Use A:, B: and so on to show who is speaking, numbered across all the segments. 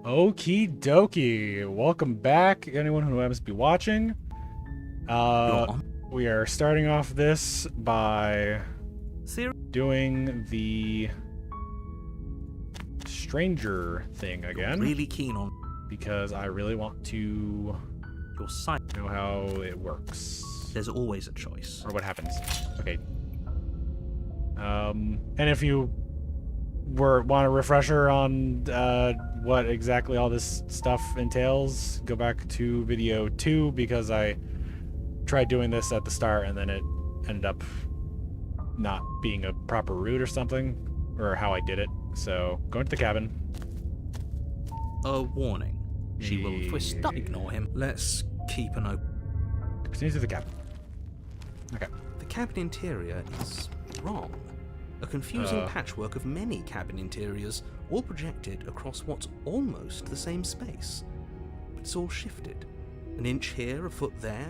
A: Okie dokie. Welcome back, anyone who happens to be watching. We are starting off this by doing the stranger thing again.
B: Really keen on
A: because I really want to
B: your site.
A: know how it works.
B: There's always a choice.
A: Or what happens. Okay. And if you want a refresher on what exactly all this stuff entails, go back to video 2 because I tried doing this at the start and then it ended up not being a proper route or something, or how I did it. So go into the cabin.
B: A warning. She will twist. Don't ignore him. Let's keep an open.
A: Proceed to the cabin. Okay.
B: The cabin interior is wrong. A confusing patchwork of many cabin interiors, all projected across what's almost the same space. But it's all shifted. An inch here, a foot there,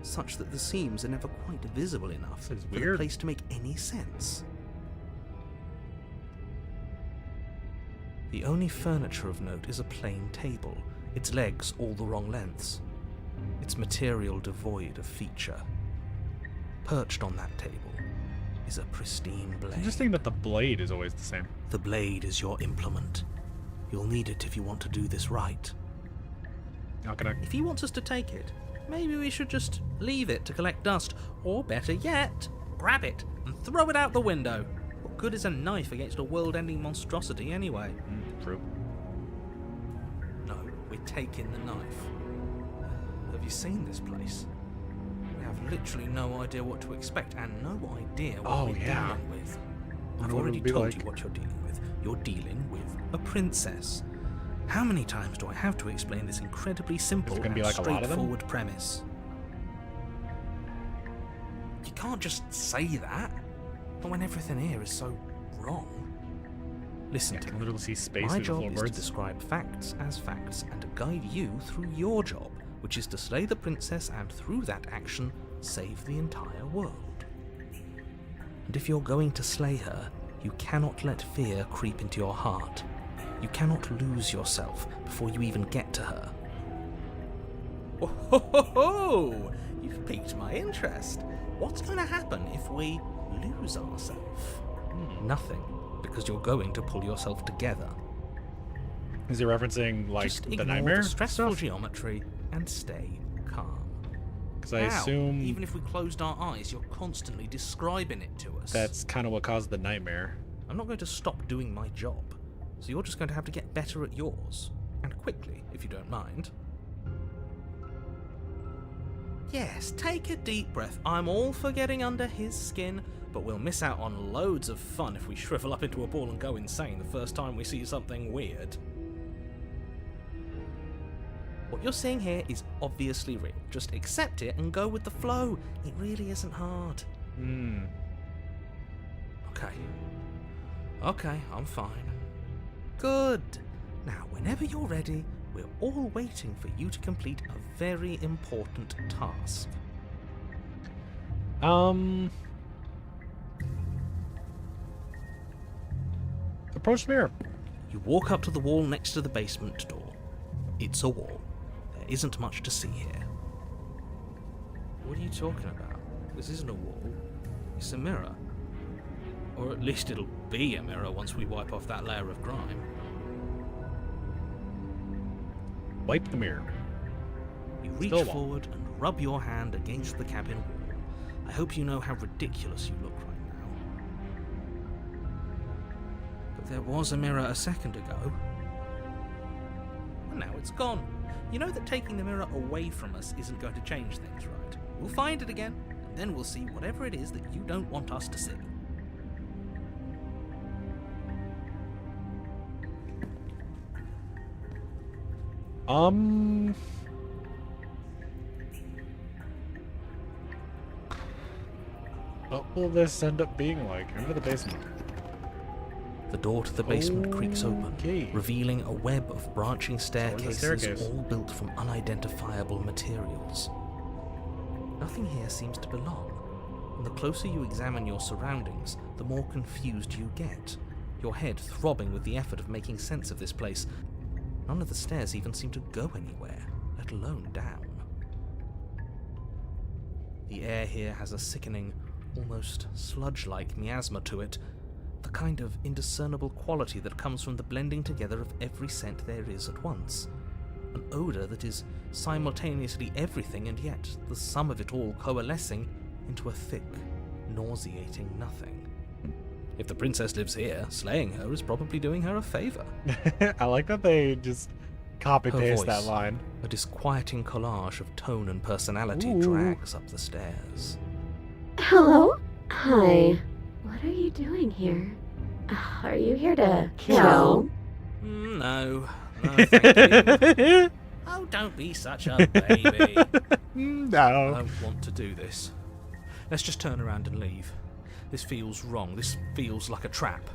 B: such that the seams are never quite visible enough for the place to make any sense. The only furniture of note is a plain table, its legs all the wrong lengths, its material devoid of feature. Perched on that table is a pristine blade.
A: It's interesting that the blade is always the same.
B: The blade is your implement. You'll need it if you want to do this right.
A: Not gonna...
B: If he wants us to take it, maybe we should just leave it to collect dust, or better yet, grab it and throw it out the window. What good is a knife against a world-ending monstrosity anyway?
A: True.
B: No, we're taking the knife. Have you seen this place? We have literally no idea what to expect and no idea what we're dealing with. I've already told you what you're dealing with. You're dealing with a princess. How many times do I have to explain this incredibly simple and straightforward premise? You can't just say that, but when everything here is so wrong. Listen to me.
A: Literally see space
B: My
A: with
B: job
A: the
B: is
A: words.
B: to describe facts as facts and to guide you through your job, which is to slay the princess and through that action, save the entire world. And if you're going to slay her, you cannot let fear creep into your heart. You cannot lose yourself before you even get to her. Oh, ho, ho, ho! You've piqued my interest. What's going to happen if we lose ourselves? Nothing, because you're going to pull yourself together.
A: Is he referencing, like,
B: Just
A: the
B: ignore
A: nightmare
B: the stressful
A: stuff?
B: geometry and stay calm.
A: Because I assume
B: even if we closed our eyes, you're constantly describing it to us.
A: that's kind of what caused the nightmare.
B: I'm not going to stop doing my job, so you're just going to have to get better at yours. And quickly, if you don't mind. Yes, take a deep breath. I'm all for getting under his skin, but we'll miss out on loads of fun if we shrivel up into a ball and go insane the first time we see something weird. What you're seeing here is obviously real. Just accept it and go with the flow. It really isn't hard. Okay, I'm fine. Good. Now, whenever you're ready, we're all waiting for you to complete a very important task.
A: Approach the mirror.
B: You walk up to the wall next to the basement door. It's a wall. There isn't much to see here. What are you talking about? This isn't a wall. It's a mirror. Or at least it'll be a mirror once we wipe off that layer of grime.
A: Wipe the mirror.
B: You reach forward and rub your hand against the cabin wall. I hope you know how ridiculous you look right now. But there was a mirror a second ago. And now it's gone. You know that taking the mirror away from us isn't going to change things, right? We'll find it again, and then we'll see whatever it is that you don't want us to see.
A: What will this end up being like? Into the basement.
B: The door to the basement creaks open,
A: Okay.
B: revealing a web of branching
A: staircase.
B: staircases all built from unidentifiable materials. Nothing here seems to belong, and the closer you examine your surroundings, the more confused you get. Your head throbbing with the effort of making sense of this place. None of the stairs even seem to go anywhere, let alone down. The air here has a sickening, almost sludge-like miasma to it, the kind of indiscernible quality that comes from the blending together of every scent there is at once. An odour that is simultaneously everything and yet the sum of it all coalescing into a thick, nauseating nothing. If the princess lives here, slaying her is probably doing her a favour.
A: I like that they just copy
B: Her
A: paste that
B: voice,
A: line.
B: a disquieting collage of tone and personality,
A: Ooh.
B: drags up the stairs.
C: Hello? Hi. What are you doing here? Are you here to kill?
B: No, thank you. Oh, don't be such a baby. I
A: No.
B: don't want to do this. Let's just turn around and leave. This feels wrong. This feels like a trap.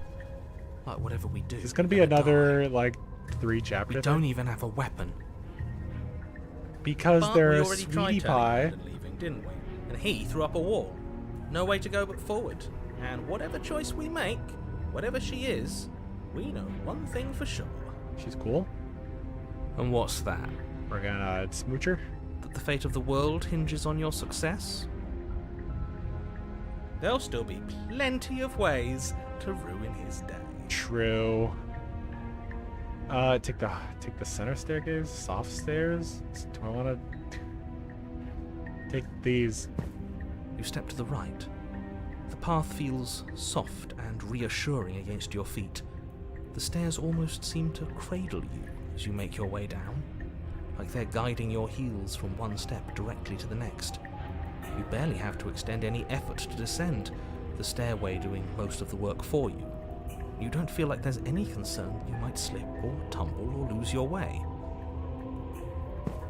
B: Like whatever we do.
A: It's gonna be
B: we're die.
A: another, like, 3 chapters.
B: We don't even have a weapon.
A: Because
B: But
A: they're
B: we
A: a
B: already
A: sweetie
B: tried turning
A: pie.
B: around and leaving, didn't we? And he threw up a wall. No way to go but forward. And whatever choice we make, whatever she is, we know one thing for sure.
A: She's cool.
B: And what's that?
A: We're gonna smooch her.
B: That the fate of the world hinges on your success? There'll still be plenty of ways to ruin his day.
A: True. Take the center staircase, soft stairs. Do I want to take these?
B: You step to the right. The path feels soft and reassuring against your feet. The stairs almost seem to cradle you as you make your way down, like they're guiding your heels from one step directly to the next. You barely have to extend any effort to descend, the stairway doing most of the work for you. You don't feel like there's any concern that you might slip or tumble or lose your way.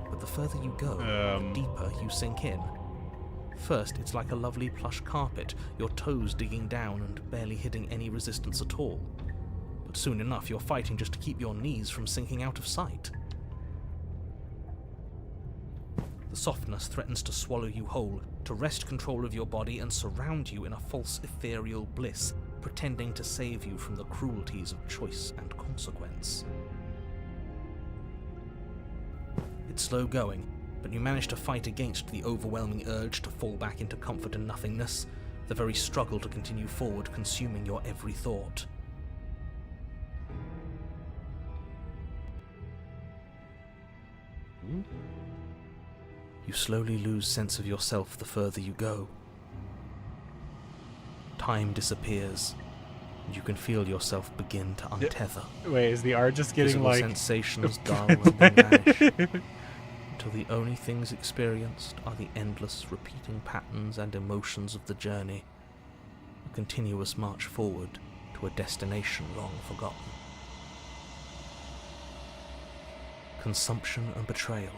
B: But the further you go, the deeper you sink in. First, it's like a lovely plush carpet, your toes digging down and barely hitting any resistance at all. But soon enough, you're fighting just to keep your knees from sinking out of sight. The softness threatens to swallow you whole, to wrest control of your body and surround you in a false ethereal bliss, pretending to save you from the cruelties of choice and consequence. It's slow going, but you manage to fight against the overwhelming urge to fall back into comfort and nothingness, the very struggle to continue forward consuming your every thought. You slowly lose sense of yourself the further you go. Time disappears, and you can feel yourself begin to untether.
A: Wait, is the art just getting
B: Physical
A: like?
B: sensations dull and then vanish, until the only things experienced are the endless repeating patterns and emotions of the journey, a continuous march forward to a destination long forgotten. Consumption and betrayal,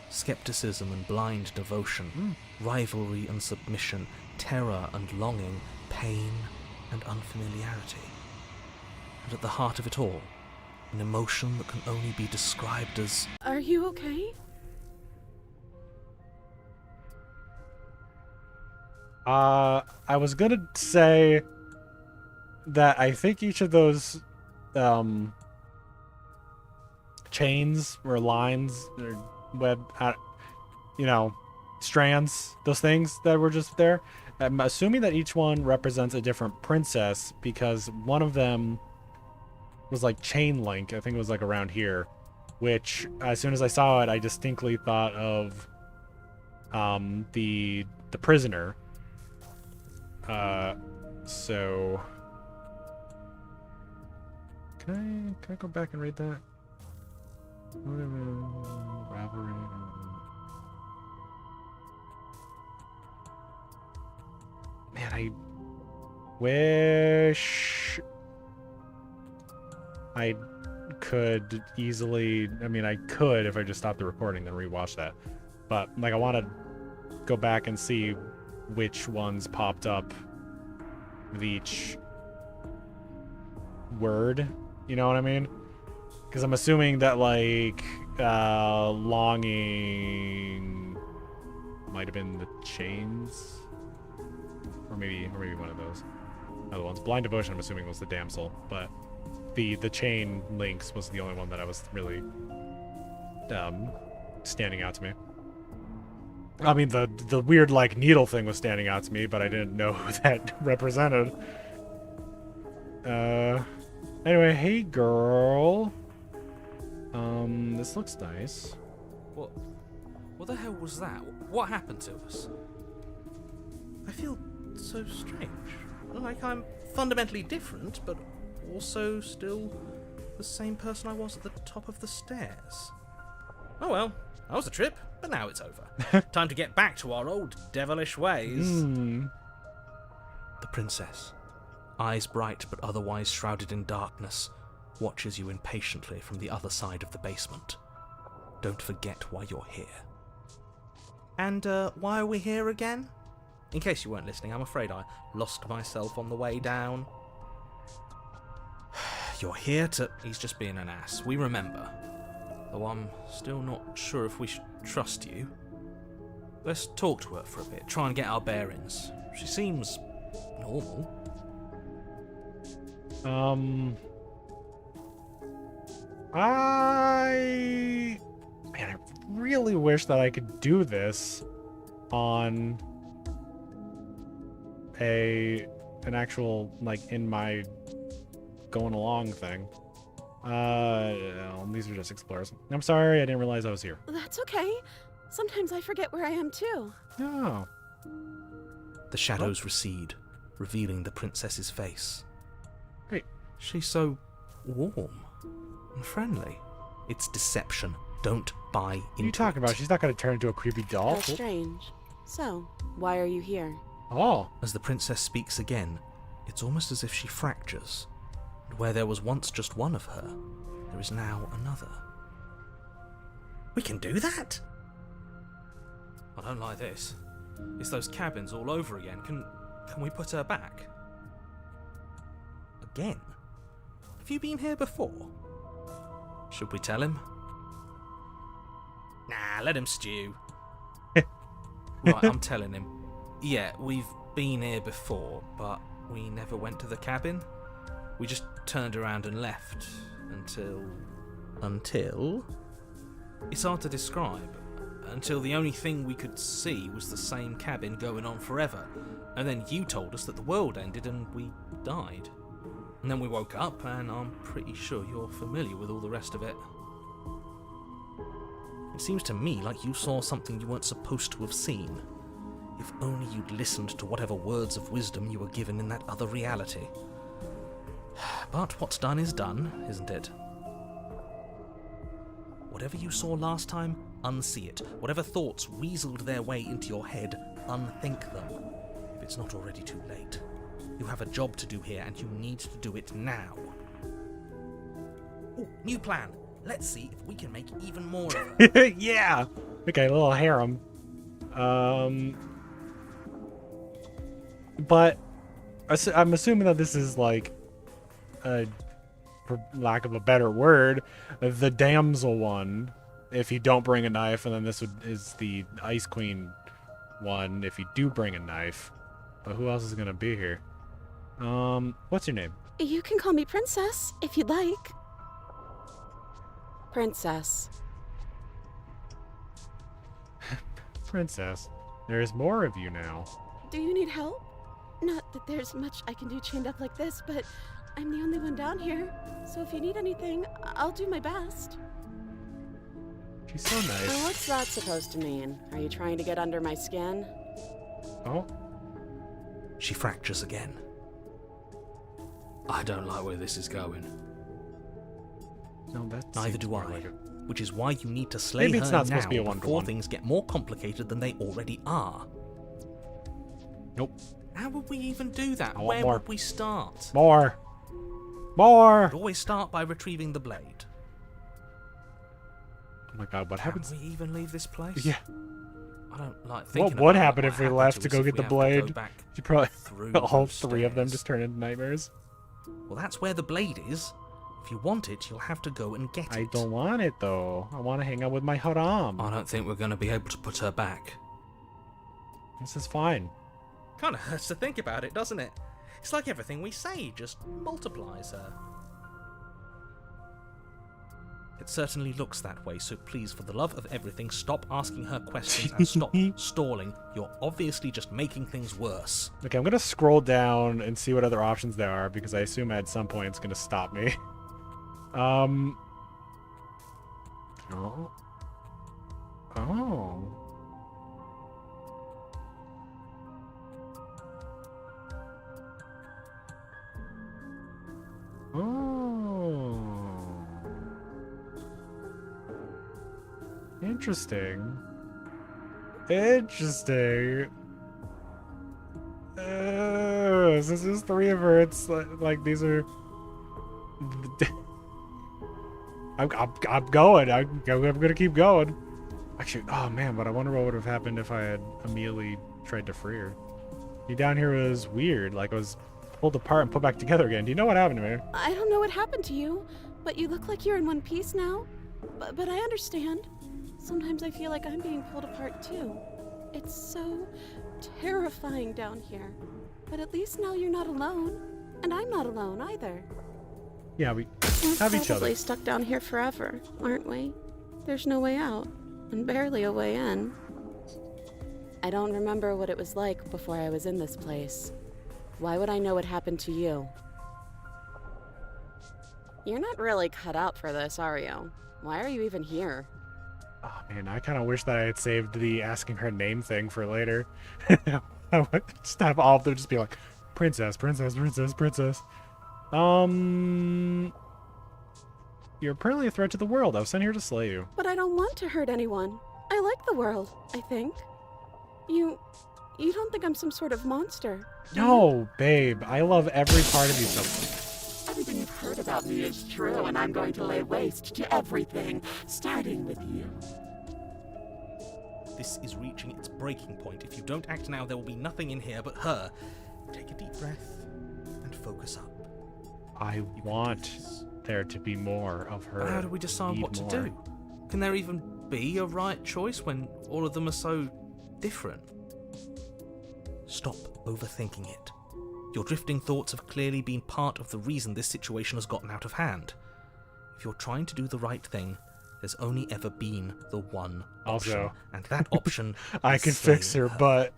B: skepticism and blind devotion, rivalry and submission, terror and longing, pain and unfamiliarity. And at the heart of it all, an emotion that can only be described as...
C: Are you okay?
A: I was gonna say that I think each of those chains or lines or web, strands, those things that were just there, I'm assuming that each one represents a different princess, because one of them was like chain link. I think it was like around here, which as soon as I saw it, I distinctly thought of the prisoner. So can I go back and read that? Rivalry. Man, I wish I could easily. I mean, I could if I just stopped the recording and rewatch that. But like, I want to go back and see which ones popped up with each word. You know what I mean? Because I'm assuming that like longing might have been the chains, or maybe one of those other ones. Blind devotion, I'm assuming, was the damsel, but the chain links was the only one that I was really standing out to me. I mean, the weird, like, needle thing was standing out to me, but I didn't know who that represented. Anyway, hey, girl. This looks nice.
B: What the hell was that? What happened to us? I feel so strange. Like I'm fundamentally different, but also still the same person I was at the top of the stairs. Oh well, that was a trip, but now it's over. Time to get back to our old devilish ways.
A: Hmm.
B: The princess, eyes bright but otherwise shrouded in darkness, watches you impatiently from the other side of the basement. Don't forget why you're here. And why are we here again? In case you weren't listening, I'm afraid I lost myself on the way down. You're here to... He's just being an ass. We remember. Though I'm still not sure if we should trust you. Let's talk to her for a bit, try and get our bearings. She seems normal.
A: Man, I really wish that I could do this on an actual, like, in my going along thing. These are just explorers. I'm sorry, I didn't realize I was here.
D: That's okay. Sometimes I forget where I am too.
A: Oh.
B: The shadows recede, revealing the princess's face.
A: Wait.
B: She's so warm and friendly. It's deception. Don't buy into
A: What are you talking about? She's not going to turn into a creepy doll.
D: That's strange. So, why are you here?
A: Oh.
B: As the princess speaks again, it's almost as if she fractures. And where there was once just one of her, there is now another. We can do that? I don't like this. It's those cabins all over again. Can we put her back? Again? Have you been here before? Should we tell him? Nah, let him stew. Right, I'm telling him. Yeah, we've been here before, but we never went to the cabin. We just turned around and left until... It's hard to describe. Until the only thing we could see was the same cabin going on forever. And then you told us that the world ended and we died. And then we woke up, and I'm pretty sure you're familiar with all the rest of it. It seems to me like you saw something you weren't supposed to have seen. If only you'd listened to whatever words of wisdom you were given in that other reality. But what's done is done, isn't it? Whatever you saw last time, unsee it. Whatever thoughts weaseled their way into your head, unthink them. If it's not already too late. You have a job to do here, and you need to do it now. Ooh, new plan. Let's see if we can make even more of her.
A: Yeah! Okay, a little harem. But I'm assuming that this is like, for lack of a better word, the damsel one. If you don't bring a knife, and then this is the Ice Queen one. If you do bring a knife, but who else is gonna be here? What's your name?
D: You can call me Princess, if you'd like. Princess.
A: Princess. There's more of you now.
D: Do you need help? Not that there's much I can do chained up like this, but I'm the only one down here. So if you need anything, I'll do my best.
A: She's so nice.
D: What's that supposed to mean? Are you trying to get under my skin?
A: Oh.
B: She fractures again. I don't like where this is going.
A: No, that
B: Neither
A: seems
B: do
A: more
B: I.
A: like it.
B: Which is why you need to slay
A: Maybe
B: her
A: it's not
B: now
A: supposed to be a
B: before
A: one-to-one.
B: things get more complicated than they already are.
A: Nope.
B: How would we even do that?
A: I want
B: Where
A: more.
B: would we start?
A: More. More.
B: We'd always start by retrieving the blade.
A: Oh my god, what happens?
B: Can we even leave this place?
A: Yeah.
B: I don't like thinking
A: What would
B: about
A: happen
B: what
A: if we
B: happened
A: left to
B: us
A: go
B: if
A: get
B: we
A: the
B: have to go
A: blade?
B: back
A: You probably
B: through
A: all
B: those
A: three of them
B: stairs.
A: just turn into nightmares.
B: Well, that's where the blade is. If you want it, you'll have to go and get it.
A: I don't want it though. I want to hang out with my haram.
B: I don't think we're going to be able to put her back.
A: This is fine.
B: Kind of hurts to think about it, doesn't it? It's like everything we say just multiplies her. It certainly looks that way, so please, for the love of everything, stop asking her questions and stop stalling. You're obviously just making things worse.
A: Okay, I'm gonna scroll down and see what other options there are because I assume at some point it's gonna stop me. Oh. Oh. Oh. Interesting. Interesting. Since there's 3 of her, it's like these are. I'm going. I'm gonna keep going. Actually, oh man, but I wonder what would have happened if I had immediately tried to free her. You down here was weird. Like I was pulled apart and put back together again. Do you know what happened to me?
D: I don't know what happened to you, but you look like you're in one piece now. But I understand. Sometimes I feel like I'm being pulled apart too. It's so terrifying down here. But at least now you're not alone. And I'm not alone either.
A: Yeah, we
D: We're
A: have each other.
D: probably stuck down here forever, aren't we? There's no way out, and barely a way in. I don't remember what it was like before I was in this place. Why would I know what happened to you? You're not really cut out for this, are you? Why are you even here?
A: Oh man, I kind of wish that I had saved the asking her name thing for later. I would just have all of them just be like, princess, princess, princess, princess. You're apparently a threat to the world. I was sent here to slay you.
D: But I don't want to hurt anyone. I like the world, I think. You don't think I'm some sort of monster?
A: No, babe. I love every part of you so
E: Everything you've heard about me is true, and I'm going to lay waste to everything, starting with you.
B: This is reaching its breaking point. If you don't act now, there will be nothing in here but her. Take a deep breath and focus up.
A: I want there to be more of her.
B: But how do we decide
A: Need
B: what to
A: more.
B: do? Can there even be a right choice when all of them are so different? Stop overthinking it. Your drifting thoughts have clearly been part of the reason this situation has gotten out of hand. If you're trying to do the right thing, there's only ever been the one option.
A: Also,
B: and that option
A: I
B: is
A: can fix
B: slaying
A: her butt.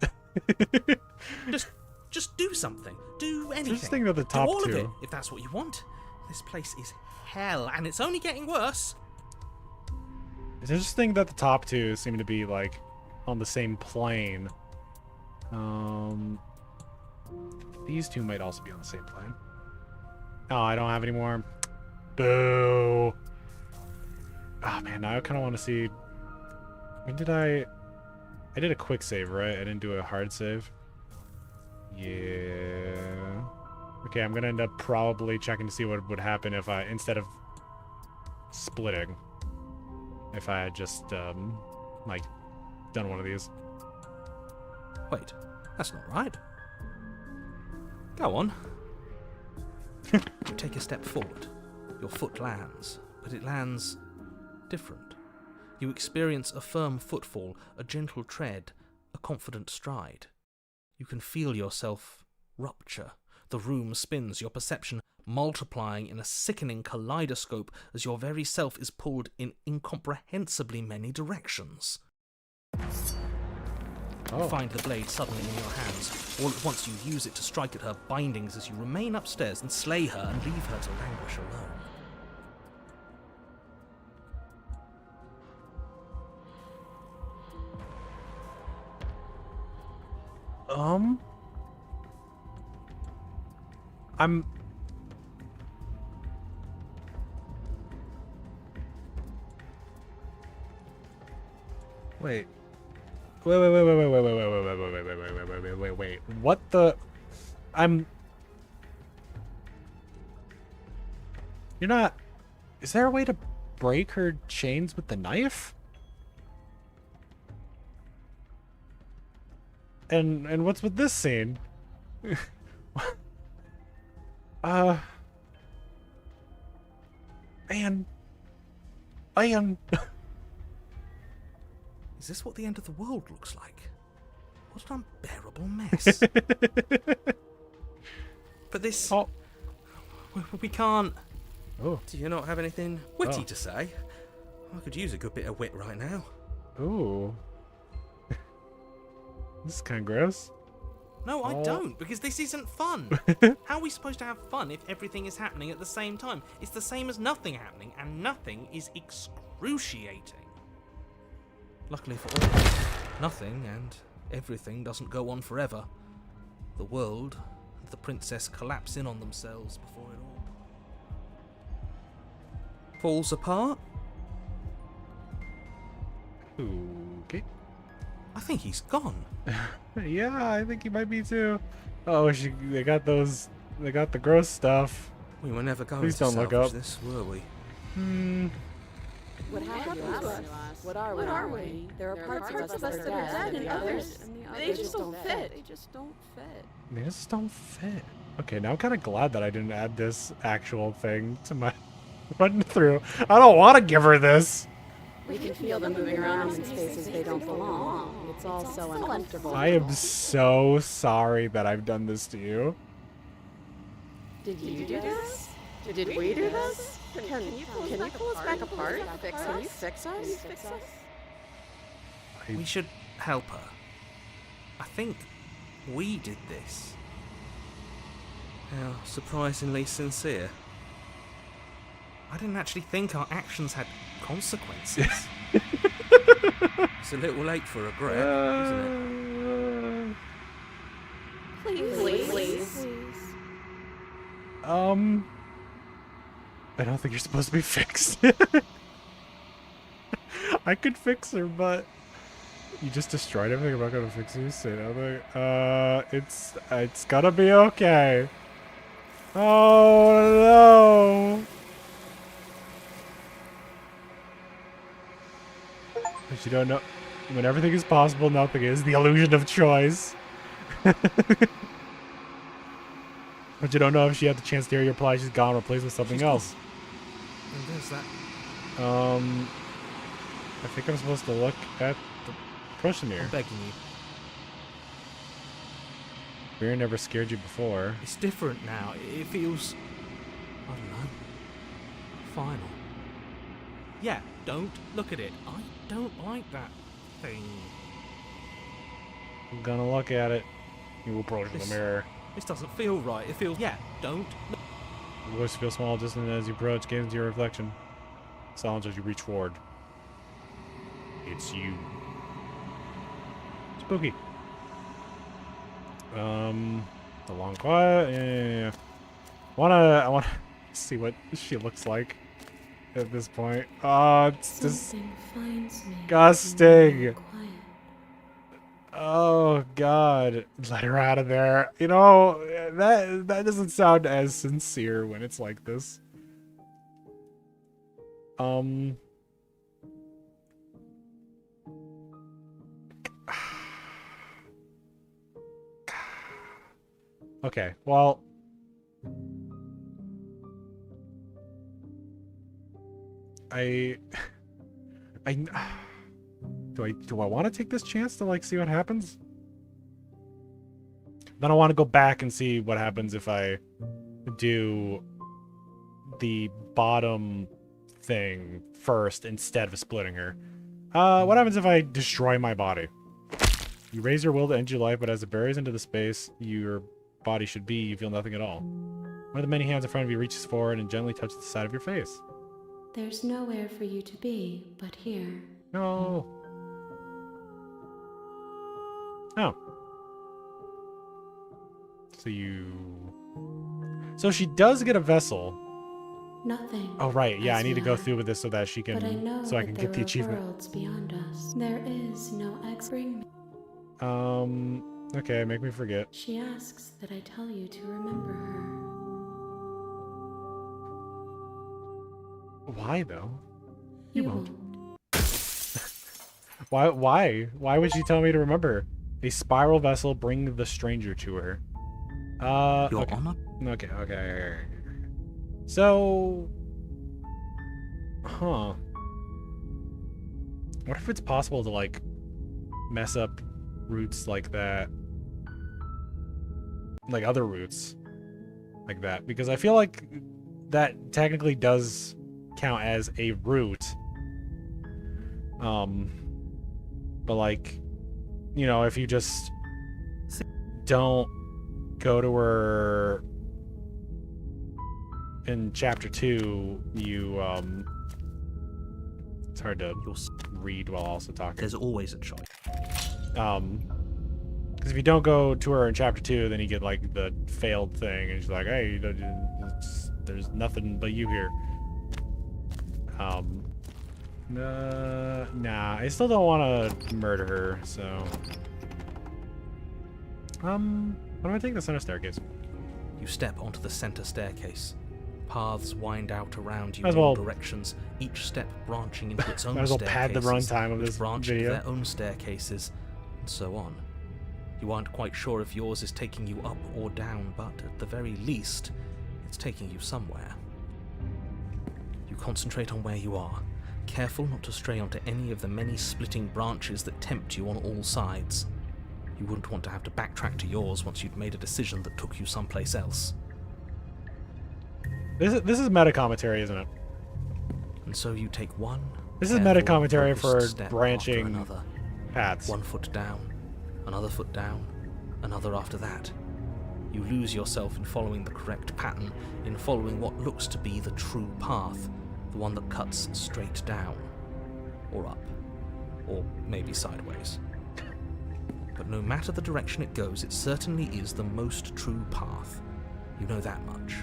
B: Just do something. Do anything.
A: Just think of the top
B: do all
A: two.
B: of it, if that's what you want. This place is hell, and it's only getting worse.
A: It's interesting that the top 2 seem to be like on the same plane. These 2 might also be on the same plane. Oh, I don't have any more. Boo. Oh man, now I kind of want to see. When did I did a quick save, right? I didn't do a hard save. Yeah. Okay, I'm gonna end up probably checking to see what would happen if I, instead of splitting, if I had just like done one of these.
B: Wait, that's not right. Go on. You take a step forward. Your foot lands, but it lands different. You experience a firm footfall, a gentle tread, a confident stride. You can feel yourself rupture. The room spins, your perception multiplying in a sickening kaleidoscope as your very self is pulled in incomprehensibly many directions. You find the blade suddenly in your hands. All at once you use it to strike at her bindings as you remain upstairs and slay her and leave her to languish alone.
A: I'm... Wait. Wait. What the... You're not... Is there a way to break her chains with the knife? And what's with this scene? Man.
B: Is this what the end of the world looks like? What an unbearable mess. But this...
A: Oh.
B: We can't...
A: Oh.
B: Do you not have anything witty
A: Oh.
B: to say? I could use a good bit of wit right now.
A: Ooh. This is kind of gross.
B: No, I
A: Oh.
B: don't, because this isn't fun. How are we supposed to have fun if everything is happening at the same time? It's the same as nothing happening, and nothing is excruciating. Luckily for all, nothing and everything doesn't go on forever. The world and the princess collapse in on themselves before it all falls apart.
A: Okay.
B: I think he's gone.
A: Yeah, I think he might be too. Oh, they got those. They got the gross stuff.
B: We were never going
A: Please
B: to
A: don't look
B: salvage
A: up.
B: this, were we?
F: What happened to us? What are we? There are parts of us that are dead, and others,
D: they just don't fit. They just don't fit.
A: They just don't fit. Okay, now I'm kind of glad that I didn't add this actual thing to my run through. I don't want to give her this.
F: we can feel them moving around in spaces they don't belong. It's all so uncomfortable.
A: I am so sorry that I've done this to you.
F: Did you do this? Did we do this? Can you pull us back apart? Can you fix us?
B: We should help her. I think we did this. How surprisingly sincere. I didn't actually think our actions had consequences. It's a little late for regret, isn't it?
D: Please.
A: I don't think you're supposed to be fixed. I could fix her, but you just destroyed everything. I'm not gonna fix you. Say nothing. It's gonna be okay. Oh no! But you don't know. When everything is possible, nothing is. The illusion of choice. But you don't know if she had the chance to hear your reply. She's gone, replaced with something
B: She's
A: else.
B: And there's that.
A: I think I'm supposed to look at the Proshimir.
B: I'm begging you.
A: Beer never scared you before.
B: It's different now. It feels, I don't know, final. Yeah, don't look at it. I don't like that thing.
A: I'm gonna look at it. You approach the
B: This-
A: mirror.
B: This doesn't feel right. It feels, yeah, don't look.
A: Your voice feels small, distant as you approach, gains into your reflection. Silence as you reach forward. It's you. Spooky. The long quiet. Yeah. I wanna see what she looks like at this point. Oh, it's
C: Something finds me.
A: disgusting.
C: Quiet.
A: Oh God, let her out of there. You know, that doesn't sound as sincere when it's like this. Okay, well, I do I want to take this chance to like see what happens? Then I want to go back and see what happens if I do the bottom thing first instead of splitting her. What happens if I destroy my body? You raise your will to end your life, but as it buries into the space your body should be, you feel nothing at all. One of the many hands in front of you reaches forward and gently touches the side of your face.
C: There's nowhere for you to be but here.
A: No. Oh. So she does get a vessel.
C: Nothing.
A: Oh right, yeah, I
C: as
A: need to
C: you
A: go
C: have.
A: through with this so that she
C: But I know
A: can, so I
C: that
A: can
C: there
A: get the
C: are
A: achievement.
C: worlds beyond us. There is no bring me.
A: Okay, make me forget.
C: She asks that I tell you to remember her.
A: Why though?
C: You
A: won't.
C: won't.
A: Why would she tell me to remember? A spiral vessel, bring the stranger to her.
B: Your
A: Okay.
B: honor?
A: Okay. So, huh. What if it's possible to, like, mess up routes like that? Like other routes like that? Because I feel like that technically does count as a route, But like, you know, if you just don't go to her in chapter 2, you it's hard to read while also talking.
B: There's always a choice.
A: Because if you don't go to her in chapter 2, then you get like the failed thing, and she's like, "Hey, there's nothing but you here." Nah, I still don't want to murder her, so. Why don't I take the center staircase?
B: You step onto the center staircase. Paths wind out around you
A: Might as
B: in all
A: well-
B: directions, each step branching into its own
A: Might as well
B: staircases,
A: pad the runtime of
B: which
A: this
B: branch into
A: video.
B: their own staircases, and so on. You aren't quite sure if yours is taking you up or down, but at the very least, it's taking you somewhere. You concentrate on where you are, careful not to stray onto any of the many splitting branches that tempt you on all sides. You wouldn't want to have to backtrack to yours once you'd made a decision that took you someplace else.
A: This is meta commentary, isn't it?
B: And so you take one.
A: This is
B: careful,
A: meta commentary
B: focused
A: for
B: step after
A: branching
B: another.
A: paths.
B: One foot down, another foot down, another after that. You lose yourself in following the correct pattern, in following what looks to be the true path, the one that cuts straight down, or up, or maybe sideways. But no matter the direction it goes, it certainly is the most true path. You know that much.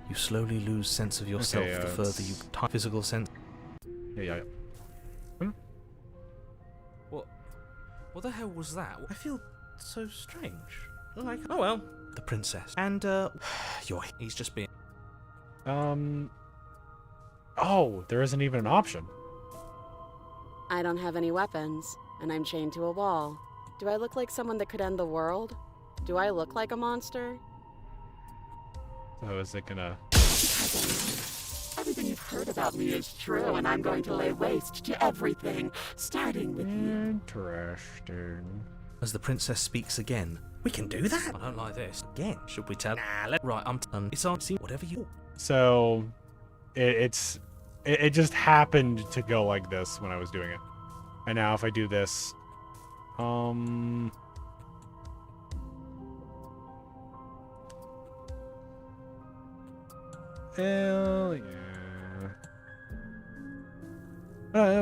B: You slowly lose sense of yourself
A: Okay,
B: the further
A: it's-
B: you physical sense.
A: Yeah.
B: What the hell was that? I feel so strange. Like, oh well. The princess. And, he's just being...
A: Oh, there isn't even an option.
F: I don't have any weapons, and I'm chained to a wall. Do I look like someone that could end the world? Do I look like a monster?
A: So is it gonna...
E: Everything you've heard about me is true, and I'm going to lay waste to everything, starting with you.
A: Interesting.
B: As the princess speaks again. We can do that? I don't like this. Again, should we tell? Nah, right, it's on. See, whatever you...
A: So, it just happened to go like this when I was doing it. And now if I do this... Hell yeah.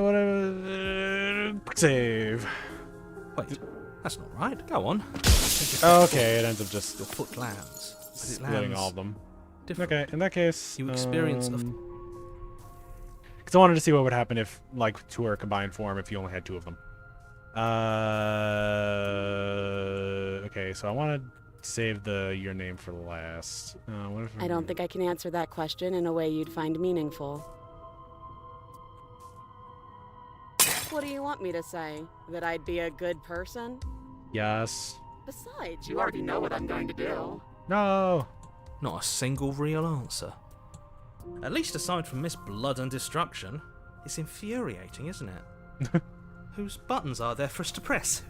A: Whatever. Save.
B: Wait, that's not right. Go on.
A: Okay, it ends up just
B: Your foot lands. But it
A: splitting
B: lands
A: all of them.
B: different.
A: Okay, in that case,
B: You experience a...
A: because I wanted to see what would happen if, like, two are combined form if you only had two of them. Okay, so I want to save your name for last. What if
F: I don't think I can answer that question in a way you'd find meaningful. What do you want me to say? That I'd be a good person?
A: Yes.
F: Besides,
E: You already know what I'm going to do.
A: No.
B: Not a single real answer. At least aside from Miss Blood and Destruction. It's infuriating, isn't it? Whose buttons are there for us to press?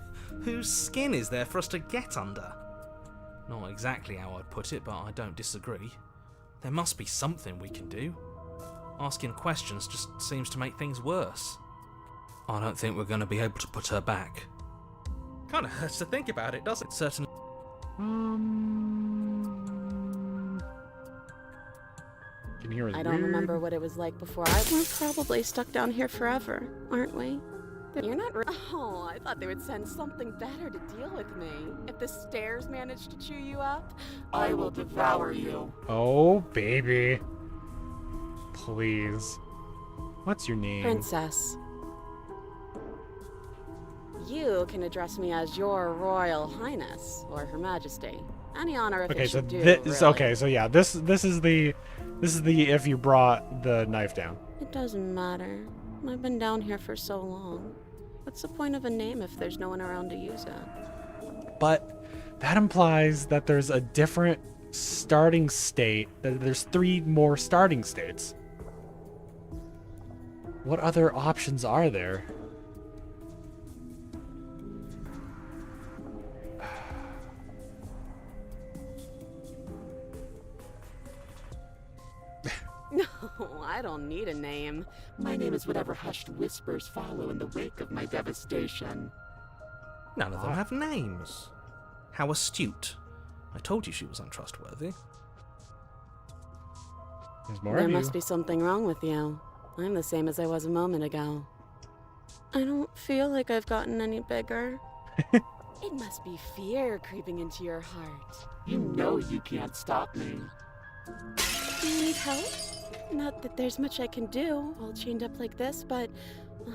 B: Whose skin is there for us to get under? Not exactly how I'd put it, but I don't disagree. There must be something we can do. Asking questions just seems to make things worse. I don't think we're going to be able to put her back. Kind of hurts to think about it, doesn't it? Certainly.
A: Can hear his
F: I don't remember what it was like before. We're probably stuck down here forever, aren't we? You're not Oh, I thought they would send something better to deal with me. If the stairs managed to chew you up,
E: I will devour you.
A: Oh, baby. Please. What's your name?
F: Princess. You can address me as Your Royal Highness or Her Majesty. Any honor if
A: Okay,
F: it
A: so
F: should do.
A: this.
F: Really.
A: Okay, so yeah, this is the if you brought the knife down.
F: It doesn't matter. I've been down here for so long. What's the point of a name if there's no one around to use it?
A: But that implies that there's a different starting state. That there's 3 more starting states. What other options are there?
F: No, I don't need a name.
E: My name is whatever hushed whispers follow in the wake of my devastation.
B: None of them have names. How astute. I told you she was untrustworthy.
A: There's more
F: There
A: of you.
F: must be something wrong with you. I'm the same as I was a moment ago. I don't feel like I've gotten any bigger. It must be fear creeping into your heart.
E: You know you can't stop me.
F: Do you need help? Not that there's much I can do, all chained up like this, but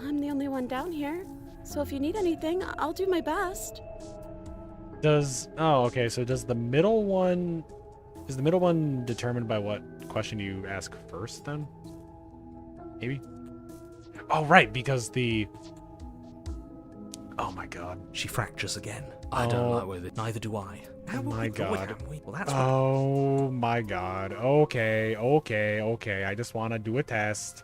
F: I'm the only one down here. So if you need anything, I'll do my best.
A: Oh, okay, so does the middle one... Is the middle one determined by what question you ask first, then? Maybe? Oh, right, because the... Oh my god.
B: She fractures again. I don't like with it. Neither do I. How will
A: my
B: we avoid
A: God.
B: it? Well, that's
A: Oh my god. Okay. I just want to do a test.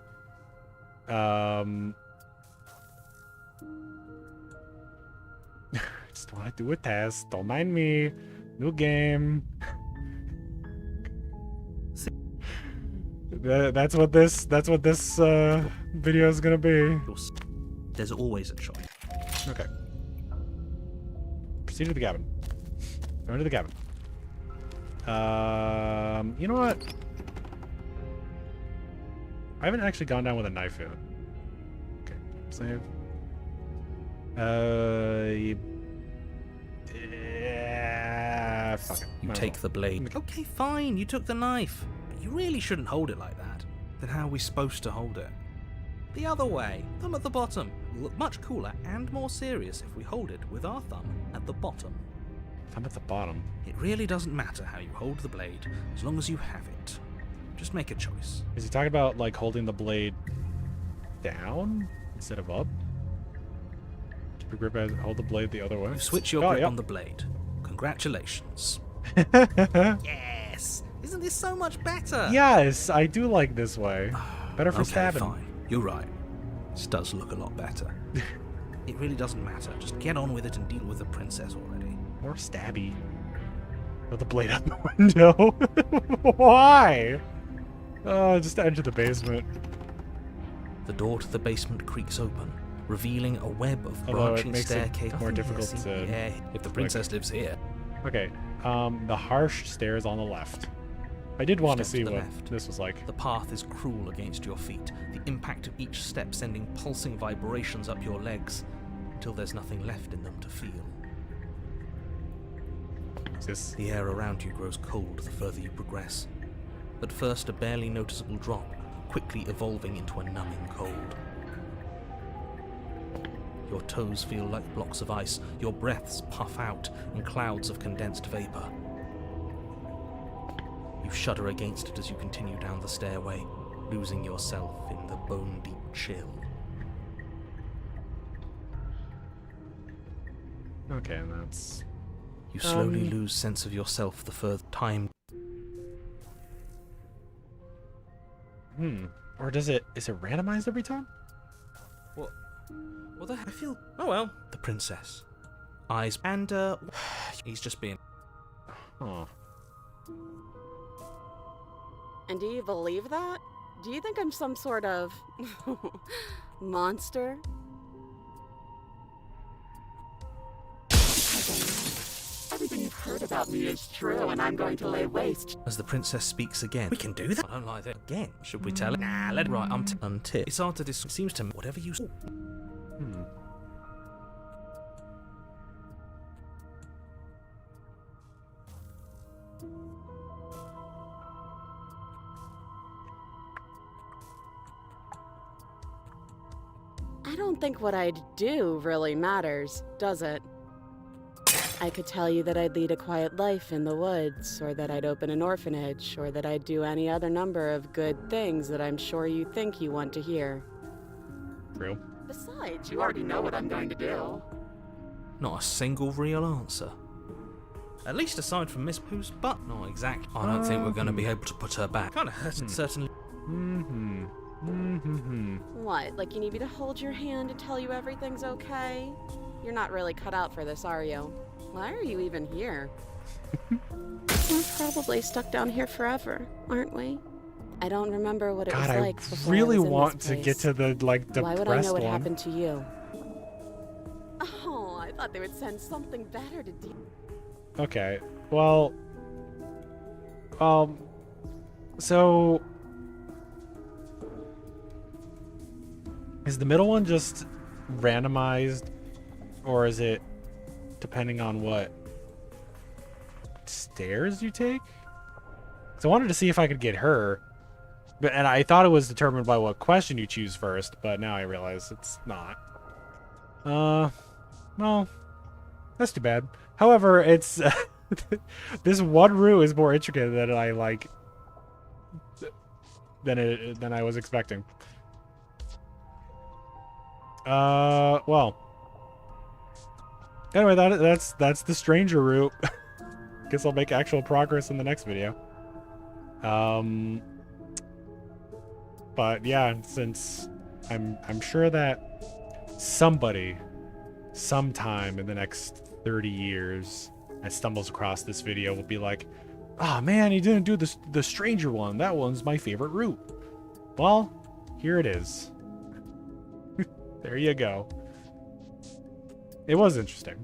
A: Just want to do a test. Don't mind me. New game. That's what this video is gonna be.
B: There's always a choice.
A: Okay. Proceed to the cabin. Go into the cabin. You know what? I haven't actually gone down with a knife yet. Okay, save. Yeah, fuck it.
B: You
A: Might as
B: take
A: well.
B: the blade. Okay, fine, you took the knife. But you really shouldn't hold it like that. Then how are we supposed to hold it? The other way, thumb at the bottom. Will look much cooler and more serious if we hold it with our thumb at the bottom.
A: I'm at the bottom.
B: It really doesn't matter how you hold the blade, as long as you have it. Just make a choice.
A: Is he talking about like holding the blade down instead of up? Keep your grip as hold the blade the other way.
B: You switch your
A: Oh,
B: grip
A: yep.
B: on the blade. Congratulations. Yes! Isn't this so much better?
A: Yes, I do like this way. Better for
B: Okay,
A: stabbing.
B: fine. You're right. This does look a lot better. It really doesn't matter. Just get on with it and deal with the princess already.
A: More stabby. Throw the blade out the window. Why? Oh, just enter the basement.
B: The door to the basement creaks open, revealing a web of
A: Although it
B: branching
A: makes it
B: staircase.
A: more
B: Nothing
A: difficult
B: here, see?
A: to
B: Yeah, if the princess lives here.
A: Okay. The harsh stairs on the left. I did want to
B: Step to
A: see
B: the
A: what
B: left.
A: this was like.
B: The path is cruel against your feet, the impact of each step sending pulsing vibrations up your legs, until there's nothing left in them to feel.
A: Is this?
B: The air around you grows cold the further you progress. At first, a barely noticeable drop, quickly evolving into a numbing cold. Your toes feel like blocks of ice, your breaths puff out in clouds of condensed vapor. You shudder against it as you continue down the stairway, losing yourself in the bone-deep chill.
A: Okay, and that's...
B: You slowly lose sense of yourself the further time.
A: Or is it randomized every time?
B: What the heck? I feel... Oh well. The princess. Eyes... And, he's just being...
A: Oh.
F: And do you believe that? Do you think I'm some sort of monster?
E: Everything you've heard about me is true, and I'm going to lay waste.
B: As the princess speaks again. We can do that. I don't like that. Again. Should we tell it? Nah, let it right. Until. It's hard to It seems to me. Whatever you...
F: I don't think what I'd do really matters, does it? I could tell you that I'd lead a quiet life in the woods, or that I'd open an orphanage, or that I'd do any other number of good things that I'm sure you think you want to hear.
A: True.
F: Besides,
E: You already know what I'm going to do.
B: Not a single real answer. At least aside from Miss Pooh's butt. Not exactly. I don't think we're going to be able to put her back. Kind of hurts, certainly.
F: What, like you need me to hold your hand and tell you everything's okay? You're not really cut out for this, are you? Why are you even here? We're probably stuck down here forever, aren't we? I don't remember what it
A: God,
F: was
A: I
F: like before
A: really
F: I was in
A: want
F: this
A: to get
F: place.
A: to the like
F: Why would I
A: depressed
F: know what
A: one.
F: happened to you?
D: Oh, I thought they would send something better to deal.
A: Okay. Well, so is the middle one just randomized, or is it depending on what stairs you take? So I wanted to see if I could get her, and I thought it was determined by what question you choose first, but now I realize it's not. Well, that's too bad. However, it's this one route is more intricate than I like than I was expecting. Well. Anyway, that's the stranger route. Guess I'll make actual progress in the next video. But yeah, since I'm sure that somebody sometime in the next 30 years that stumbles across this video will be like, "Ah, man, he didn't do the stranger one. That one's my favorite route." Well, here it is. There you go. It was interesting.